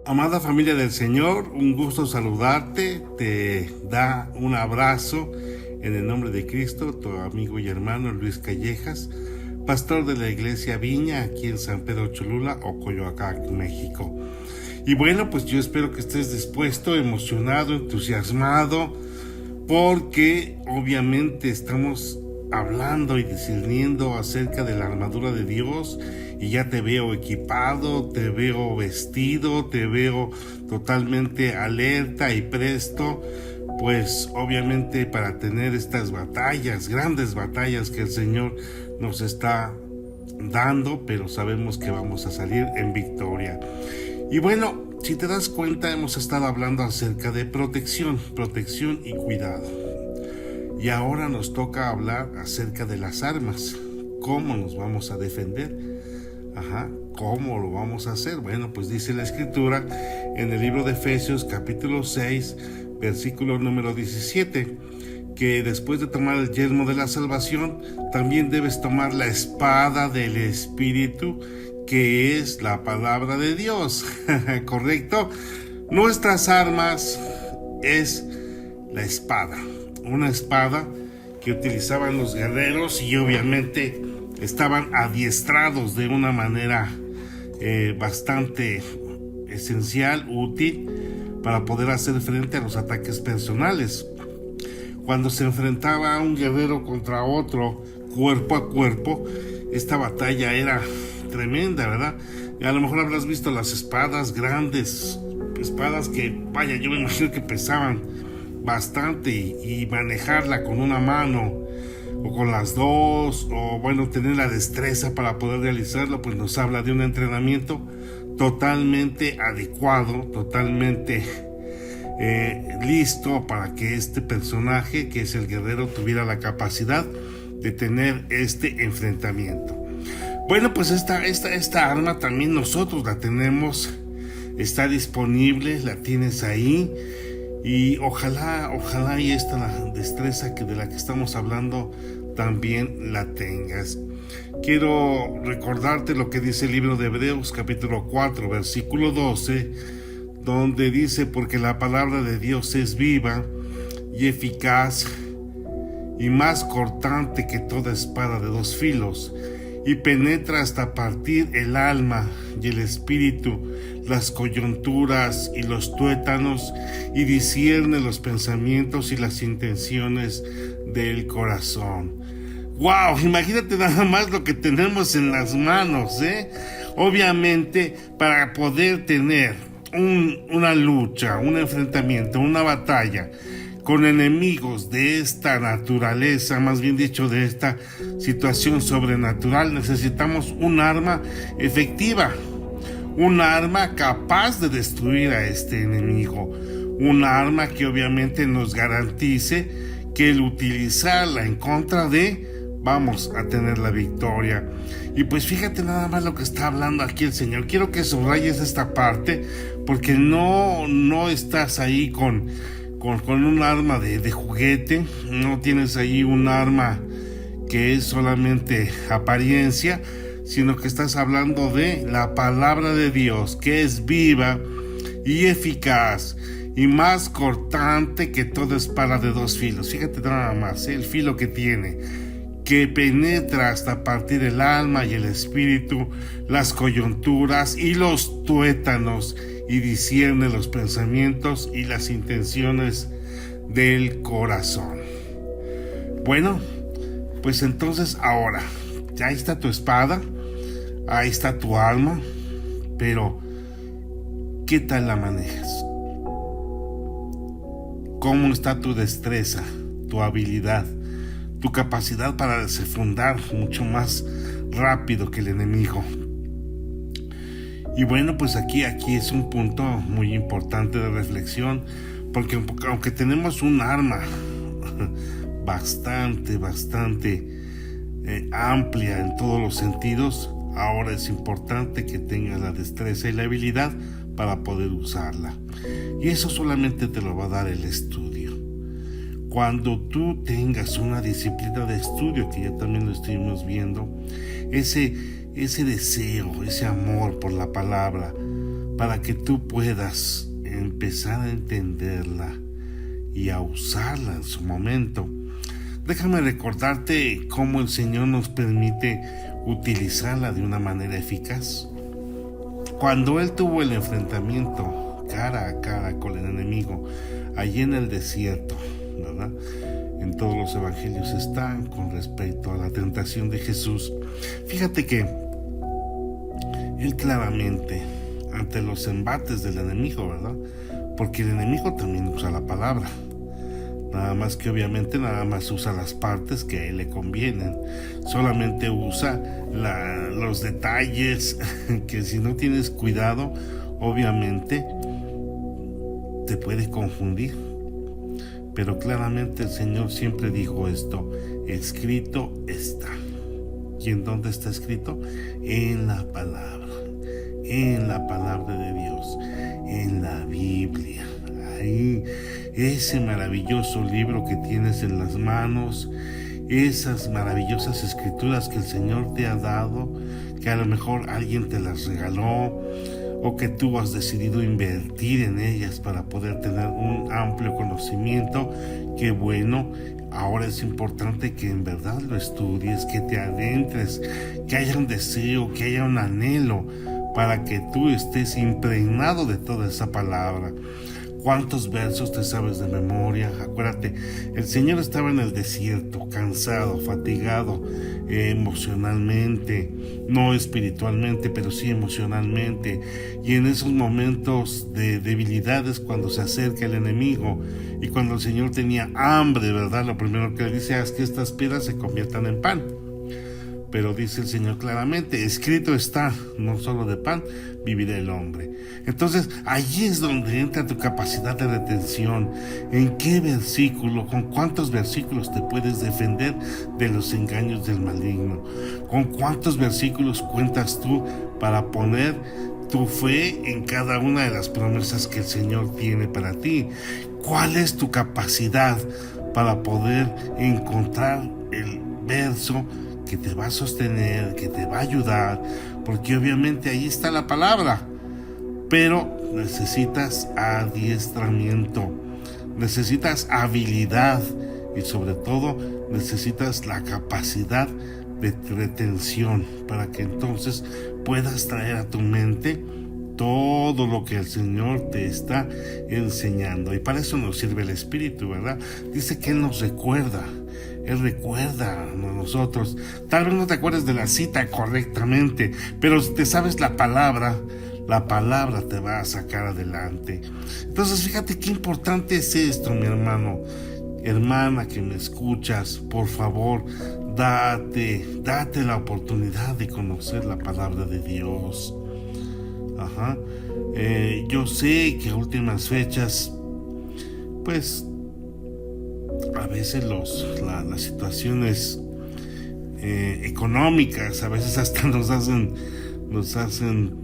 Amada familia del Señor, un gusto saludarte, te da un abrazo en el nombre de Cristo, tu amigo y hermano Luis Callejas, pastor de la iglesia Viña aquí en San Pedro Cholula o Coyoacán, México. Y bueno, pues yo espero que estés dispuesto, emocionado, entusiasmado, porque obviamente estamos hablando y discerniendo acerca de la armadura de Dios y ya te veo equipado, te veo vestido, te veo totalmente alerta y presto, pues obviamente para tener estas batallas, grandes batallas que el Señor nos está dando, pero sabemos que vamos a salir en victoria. Y bueno, si te das cuenta, hemos estado hablando acerca de protección y cuidado. Y ahora nos toca hablar acerca de las armas. ¿Cómo nos vamos a defender? ¿Cómo lo vamos a hacer? Bueno, pues dice la Escritura en el libro de Efesios capítulo 6, versículo número 17, que después de tomar el yelmo de la salvación, también debes tomar la espada del Espíritu, que es la palabra de Dios. ¿Correcto? Nuestras armas es la espada. Una espada que utilizaban los guerreros y obviamente estaban adiestrados de una manera bastante esencial, útil, para poder hacer frente a los ataques personales. Cuando se enfrentaba un guerrero contra otro, cuerpo a cuerpo, esta batalla era tremenda, ¿verdad? Y a lo mejor habrás visto las espadas grandes, espadas que, vaya, yo me imagino que pesaban bastante y manejarla con una mano o con las dos, o bueno, tener la destreza para poder realizarlo, pues nos habla de un entrenamiento totalmente adecuado, totalmente listo para que este personaje, que es el guerrero, tuviera la capacidad de tener este enfrentamiento. Bueno, pues esta arma también nosotros la tenemos, está disponible, la tienes ahí. Y ojalá y esta destreza de la que estamos hablando también la tengas. Quiero recordarte lo que dice el libro de Hebreos capítulo 4 versículo 12, donde dice: porque la palabra de Dios es viva y eficaz y más cortante que toda espada de dos filos, y penetra hasta partir el alma y el espíritu, las coyunturas y los tuétanos, y discierne los pensamientos y las intenciones del corazón. ¡Wow! Imagínate nada más lo que tenemos en las manos, ¿eh? Obviamente, para poder tener una lucha, un enfrentamiento, una batalla con enemigos de esta naturaleza, más bien dicho, de esta situación sobrenatural, necesitamos un arma efectiva, un arma capaz de destruir a este enemigo, un arma que obviamente nos garantice que el utilizarla en contra de, vamos a tener la victoria. Y pues fíjate nada más lo que está hablando aquí el Señor. Quiero que subrayes esta parte, porque no estás ahí con un arma de juguete, no tienes ahí un arma que es solamente apariencia, sino que estás hablando de la palabra de Dios, que es viva y eficaz y más cortante que toda espada de dos filos. Fíjate nada más, el filo que tiene, que penetra hasta partir el alma y el espíritu, las coyunturas y los tuétanos, y discierne los pensamientos y las intenciones del corazón. Bueno, pues entonces ahora, ya está tu espada, ahí está tu arma, pero ¿qué tal la manejas? ¿Cómo está tu destreza, tu habilidad, tu capacidad para desenfundar mucho más rápido que el enemigo? Y bueno, pues aquí es un punto muy importante de reflexión, porque aunque tenemos un arma bastante amplia en todos los sentidos, ahora es importante que tengas la destreza y la habilidad para poder usarla. Y eso solamente te lo va a dar el estudio. Cuando tú tengas una disciplina de estudio, que ya también lo estuvimos viendo, ese deseo, ese amor por la palabra, para que tú puedas empezar a entenderla y a usarla en su momento. Déjame recordarte cómo el Señor nos permite utilizarla de una manera eficaz. Cuando Él tuvo el enfrentamiento cara a cara con el enemigo, allí en el desierto, ¿verdad? En todos los evangelios están con respecto a la tentación de Jesús. Fíjate que Él claramente, ante los embates del enemigo, ¿verdad? Porque el enemigo también usa la palabra. Nada más que obviamente nada más usa las partes que a él le convienen. Solamente usa los detalles que si no tienes cuidado, obviamente te puede confundir. Pero claramente el Señor siempre dijo esto: escrito está. ¿Y en dónde está escrito? En la palabra de Dios, en la Biblia. Ahí, ese maravilloso libro que tienes en las manos, esas maravillosas escrituras que el Señor te ha dado, que a lo mejor alguien te las regaló o que tú has decidido invertir en ellas para poder tener un amplio conocimiento. Qué bueno. Ahora es importante que en verdad lo estudies, que te adentres, que haya un deseo, que haya un anhelo para que tú estés impregnado de toda esa palabra. ¿Cuántos versos te sabes de memoria? Acuérdate, el Señor estaba en el desierto, cansado, fatigado, emocionalmente, no espiritualmente, pero sí emocionalmente. Y en esos momentos de debilidades, cuando se acerca el enemigo y cuando el Señor tenía hambre, ¿verdad? Lo primero que le dice es que estas piedras se conviertan en pan. Pero dice el Señor claramente, escrito está, no solo de pan vivirá el hombre. Entonces, allí es donde entra tu capacidad de retención. ¿En qué versículo, con cuántos versículos te puedes defender de los engaños del maligno? ¿Con cuántos versículos cuentas tú para poner tu fe en cada una de las promesas que el Señor tiene para ti? ¿Cuál es tu capacidad para poder encontrar el verso que te va a sostener, que te va a ayudar? Porque obviamente ahí está la palabra, pero necesitas adiestramiento, necesitas habilidad y sobre todo necesitas la capacidad de retención para que entonces puedas traer a tu mente todo lo que el Señor te está enseñando. Y para eso nos sirve el Espíritu, ¿verdad? Dice que Él nos recuerda. Él recuerda a nosotros. Tal vez no te acuerdes de la cita correctamente, pero si te sabes la palabra te va a sacar adelante. Entonces, fíjate qué importante es esto, mi hermano, hermana que me escuchas. Por favor, date la oportunidad de conocer la palabra de Dios. Yo sé que a últimas fechas, pues, a veces las situaciones económicas a veces hasta nos hacen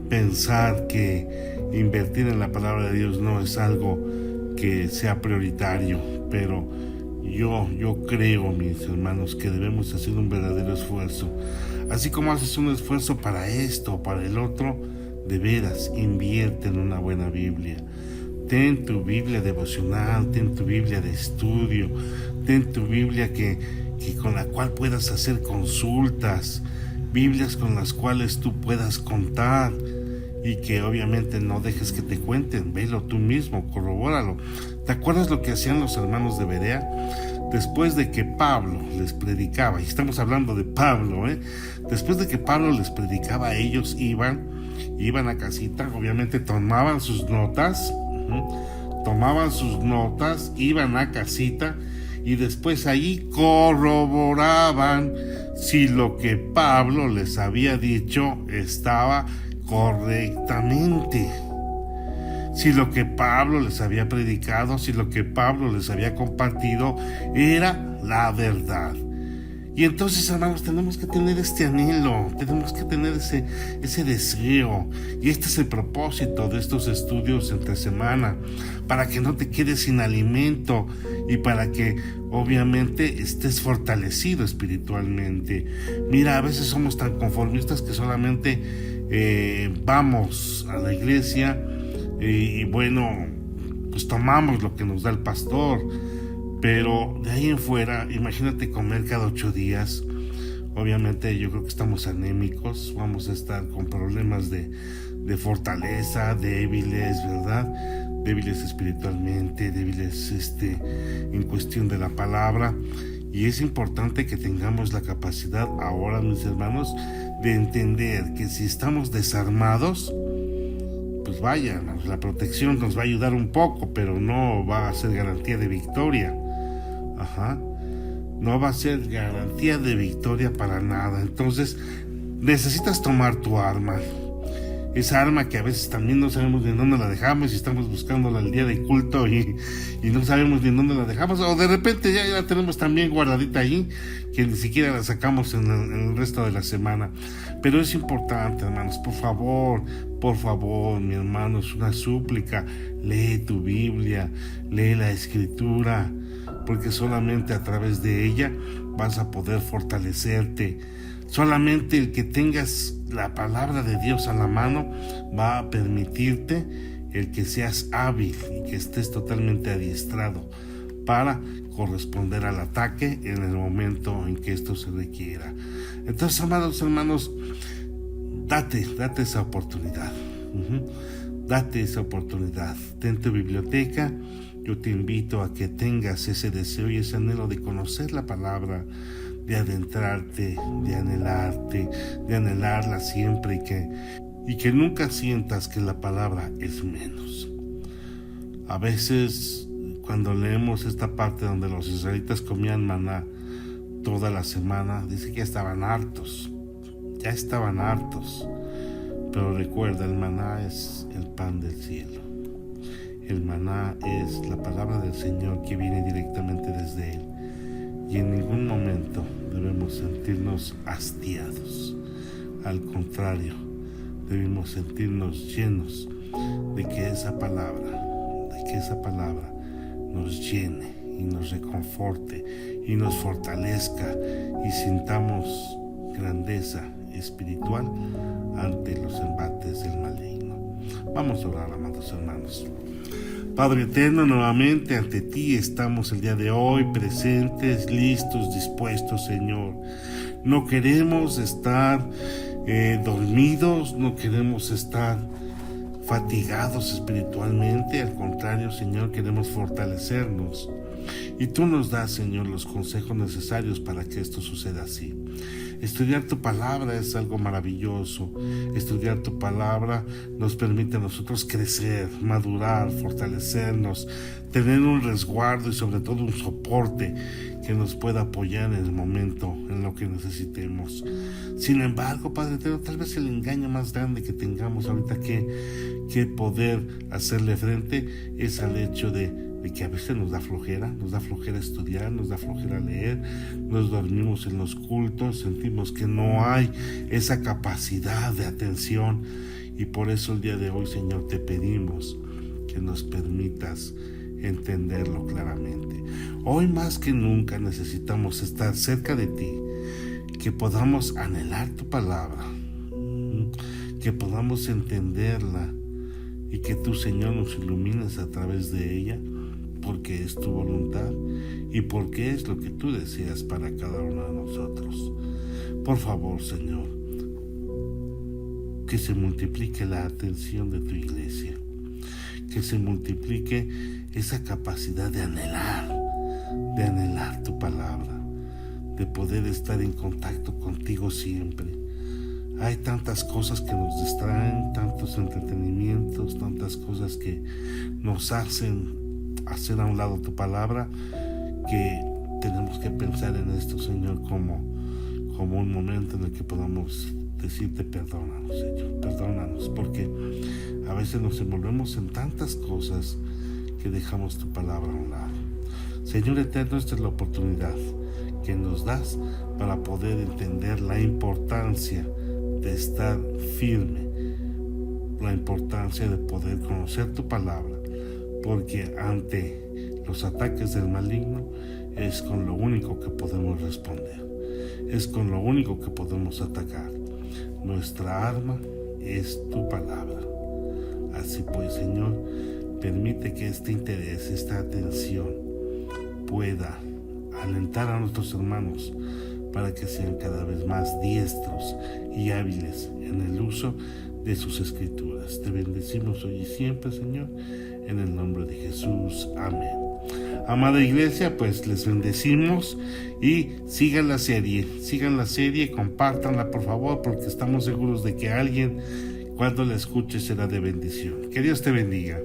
pensar que invertir en la palabra de Dios no es algo que sea prioritario, pero yo creo, mis hermanos, que debemos hacer un verdadero esfuerzo. Así como haces un esfuerzo para esto o para el otro, de veras, invierte en una buena Biblia. Ten tu Biblia devocional, ten tu Biblia de estudio, ten tu Biblia que con la cual puedas hacer consultas, Biblias con las cuales tú puedas contar y que obviamente no dejes que te cuenten. Velo tú mismo, corrobóralo. ¿Te acuerdas lo que hacían los hermanos de Berea? Después de que Pablo les predicaba, y estamos hablando de Pablo, después de que Pablo les predicaba, ellos iban a casita, obviamente tomaban sus notas, iban a casita y después ahí corroboraban si lo que Pablo les había dicho estaba correctamente, si lo que Pablo les había predicado, si lo que Pablo les había compartido era la verdad. Y entonces, hermanos, tenemos que tener este anhelo, tenemos que tener ese deseo. Y este es el propósito de estos estudios entre semana, para que no te quedes sin alimento y para que obviamente estés fortalecido espiritualmente. Mira, a veces somos tan conformistas que solamente vamos a la iglesia y bueno, pues tomamos lo que nos da el pastor, pero de ahí en fuera, imagínate comer cada 8 días. Obviamente yo creo que estamos anémicos, vamos a estar con problemas de fortaleza, débiles, ¿verdad? Débiles espiritualmente, débiles en cuestión de la palabra. Y es importante que tengamos la capacidad ahora, mis hermanos, de entender que si estamos desarmados, pues vaya, la protección nos va a ayudar un poco, pero no va a ser garantía de victoria. No va a ser garantía de victoria para nada. Entonces necesitas tomar tu arma, esa arma que a veces también no sabemos ni en dónde la dejamos y estamos buscándola el día de culto y no sabemos ni en dónde la dejamos, o de repente ya la tenemos también guardadita ahí que ni siquiera la sacamos en el resto de la semana. Pero es importante, hermanos, por favor, mi hermano, es una súplica: lee tu Biblia, lee la Escritura, porque solamente a través de ella vas a poder fortalecerte. Solamente el que tengas la palabra de Dios a la mano va a permitirte el que seas hábil y que estés totalmente adiestrado para corresponder al ataque en el momento en que esto se requiera. Entonces, amados hermanos, date esa oportunidad. Date esa oportunidad. Ten tu biblioteca. Yo te invito a que tengas ese deseo y ese anhelo de conocer la palabra, de adentrarte, de anhelarla siempre, y que nunca sientas que la palabra es menos. A veces, cuando leemos esta parte donde los israelitas comían maná toda la semana, dice que ya estaban hartos. Pero recuerda, el maná es el pan del cielo. El maná es la palabra del Señor que viene directamente desde Él. Y en ningún momento debemos sentirnos hastiados. Al contrario, debemos sentirnos llenos de que esa palabra nos llene y nos reconforte y nos fortalezca y sintamos grandeza espiritual ante los embates del maligno. Vamos a orar, amados hermanos. Padre eterno, nuevamente ante ti estamos el día de hoy, presentes, listos, dispuestos, Señor. No queremos estar dormidos, no queremos estar fatigados espiritualmente. Al contrario, Señor, queremos fortalecernos. Y tú nos das, Señor, los consejos necesarios para que esto suceda así. Estudiar tu palabra es algo maravilloso. Estudiar tu palabra nos permite a nosotros crecer, madurar, fortalecernos, tener un resguardo y sobre todo un soporte que nos pueda apoyar en el momento en lo que necesitemos. Sin embargo, Padre eterno, tal vez el engaño más grande que tengamos ahorita que poder hacerle frente es al hecho de que a veces nos da flojera estudiar, nos da flojera leer, nos dormimos en los cultos, sentimos que no hay esa capacidad de atención, y por eso el día de hoy, Señor, te pedimos que nos permitas entenderlo claramente. Hoy más que nunca necesitamos estar cerca de ti, que podamos anhelar tu palabra, que podamos entenderla y que tú, Señor, nos ilumines a través de ella, porque es tu voluntad y porque es lo que tú deseas para cada uno de nosotros. Por favor, Señor, que se multiplique la atención de tu iglesia, que se multiplique esa capacidad de anhelar tu palabra, de poder estar en contacto contigo siempre. Hay tantas cosas que nos distraen, tantos entretenimientos, tantas cosas que nos hacen hacer a un lado tu palabra, que tenemos que pensar en esto, Señor, como un momento en el que podamos decirte: perdónanos, Señor, perdónanos, porque a veces nos envolvemos en tantas cosas que dejamos tu palabra a un lado. Señor eterno, esta es la oportunidad que nos das para poder entender la importancia de estar firme, la importancia de poder conocer tu palabra, porque ante los ataques del maligno es con lo único que podemos responder, es con lo único que podemos atacar. Nuestra arma es tu palabra. Así pues, Señor, permite que este interés, esta atención pueda alentar a nuestros hermanos para que sean cada vez más diestros y hábiles en el uso de sus escrituras. Te bendecimos hoy y siempre, Señor, en el nombre de Jesús. Amén. Amada iglesia, pues les bendecimos y sigan la serie, compártanla por favor, porque estamos seguros de que alguien cuando la escuche será de bendición. Que Dios te bendiga.